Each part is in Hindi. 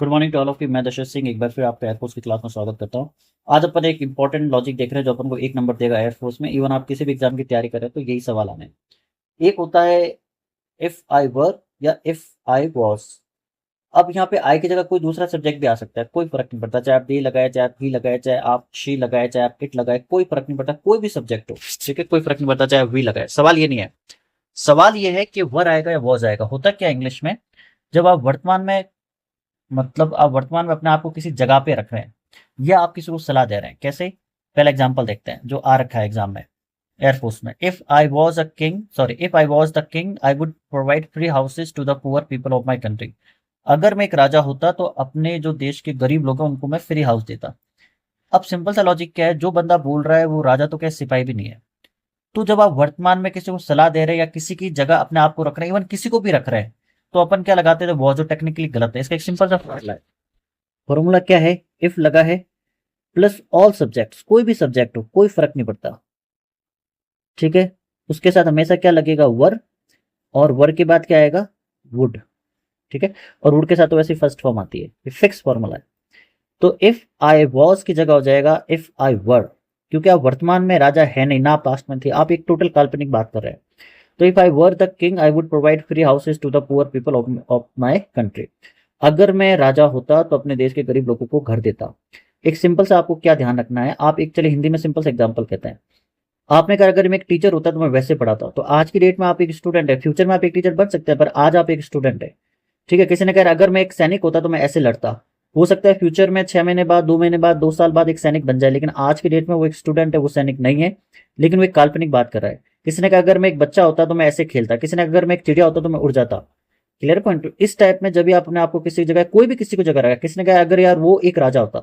Good morning to all of you. मैं दशरथ सिंह एक बार फिर आपका एयरफोर्स की क्लास में स्वागत करता हूँ। आज अपन एक इंपॉर्टेंट लॉजिक देख रहे हैं जो अपन को 1 नंबर देगा एयरफोर्स में। इवन आप किसी भी एग्जाम की तैयारी करें तो यही सवाल आने हैं। एक होता है इफ आई वर या इफ आई वॉज। अब यहाँ पे आई की जगह कोई दूसरा सब्जेक्ट भी आ सकता है, कोई फर्क नहीं पड़ता। चाहे आप दे लगाए, चाहे आप ही लगाए, चाहे आप शी लगाए, चाहे आप इट लगाए, कोई फर्क नहीं पड़ता। कोई भी सब्जेक्ट हो, ठीक है, कोई फर्क नहीं पड़ता चाहे वी लगाए। सवाल ये नहीं है, सवाल ये है कि वर आएगा या वॉज आएगा। होता क्या इंग्लिश में, जब आप वर्तमान में, मतलब आप वर्तमान में अपने आप को किसी जगह पे रख रहे हैं या आप किसी को सलाह दे रहे हैं। कैसे? पहला एग्जांपल देखते हैं जो आ रखा है एग्जाम में एयरफोर्स में। If I was the king I would provide free houses to the poor people of my country. अगर मैं एक राजा होता तो अपने जो देश के गरीब लोग हैं उनको मैं फ्री हाउस देता। अब सिंपल सा लॉजिक क्या है, जो बंदा बोल रहा है वो राजा तो क्या सिपाही भी नहीं है। तो जब आप वर्तमान में किसी को सलाह दे रहे हैं या किसी की जगह अपने आप को रख रहे हैं, इवन किसी को भी रख रहे हैं, तो अपन क्या लगाते हैं, वो जो टेक्निकली गलत है। इसका एक सिंपल सा फॉर्मूला है। फॉर्मूला क्या है? इफ लगा है प्लस ऑल सब्जेक्ट्स, कोई भी सब्जेक्ट हो कोई फर्क नहीं पड़ता, ठीक है। उसके साथ हमेशा क्या लगेगा? वर, और वर के बाद क्या आएगा? वुड, ठीक है। और वुड के साथ तो वैसे फर्स्ट फॉर्म आती है, ये फिक्स फॉर्मूला है। तो इफ आई वॉज की जगह हो जाएगा इफ आई वर, क्योंकि आप वर्तमान में राजा है नहीं ना, पास्ट में थे, आप एक टोटल काल्पनिक बात कर रहे हैं। तो if I were the king I would provide free houses to the poor people of my country. अगर मैं राजा होता तो अपने देश के गरीब लोगों को घर देता। एक सिंपल सा आपको क्या ध्यान रखना है, आप एक चले हिंदी में सिंपल सा एग्जाम्पल कहते हैं। आपने कहा अगर मैं एक टीचर होता तो मैं वैसे पढ़ाता। तो आज की डेट में आप एक स्टूडेंट है, फ्यूचर में आप एक टीचर बन सकते हैं, पर आज आप एक स्टूडेंट है, ठीक है। किसी ने कहा अगर मैं एक सैनिक होता तो मैं ऐसे लड़ता। हो सकता है फ्यूचर में 6 महीने बाद, 2 महीने बाद, 2 साल बाद एक सैनिक बन जाए, लेकिन आज की डेट में वो एक स्टूडेंट है, वो सैनिक नहीं है, लेकिन वो एक काल्पनिक बात कर रहा है। किसी ने कहा अगर मैं एक बच्चा होता तो मैं ऐसे खेलता। किसी ने अगर मैं एक चिड़िया होता तो मैं उड़ जाता। Clear point? इस टाइप में जब भी अपने आपको किसी जगह, कोई भी किसी को जगह रखा, किसी ने कहा अगर यार वो एक राजा होता,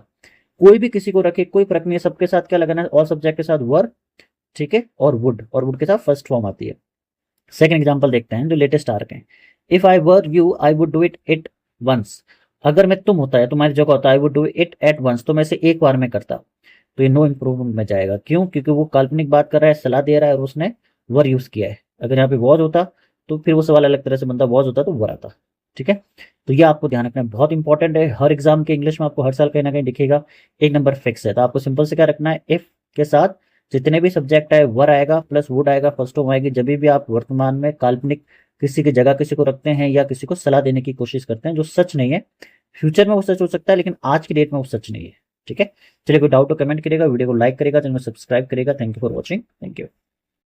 कोई भी किसी को रखे, कोई फर्क नहीं है, सबके साथ क्या लगाना है? और सब्जेक्ट के साथ वर, ठीक है, और वुड, और वुड के साथ फर्स्ट फॉर्म आती है। सेकंड एग्जांपल देखते हैं जो लेटेस्ट आ रखे हैं। If I were you I would do it once. अगर मैं तुम होता है, तुम्हारी जगह होता, I would do it at once, तो मैं इसे एक बार में करता। तो ये नो इम्प्रूवमेंट में जाएगा। क्यों? क्योंकि वो काल्पनिक बात कर रहा है, सलाह दे रहा है, और उसने वर यूज किया है। अगर यहाँ पे वॉज होता तो फिर वो सवाल अलग तरह से बनता, वॉज होता तो वर आता, ठीक है। तो ये आपको ध्यान रखना है, बहुत इंपॉर्टेंट है। हर एग्जाम के इंग्लिश में आपको हर साल कहीं ना कहीं दिखेगा। 1 नंबर फिक्स है। तो आपको सिंपल से क्या रखना है, इफ के साथ जितने भी सब्जेक्ट है वर आएगा प्लस वुड आएगा, फर्स्ट फॉर्म आएगी। जब भी आप वर्तमान में काल्पनिक किसी की जगह किसी को रखते हैं या किसी को सलाह देने की कोशिश करते हैं जो सच नहीं है, फ्यूचर में वो सच हो सकता है लेकिन आज की डेट में वो सच नहीं है, ठीक है। चलिए, कोई डाउट हो कमेंट करेगा, वीडियो को लाइक करेगा, चैनल को सब्सक्राइब करेगा। Thank you for watching. Thank you.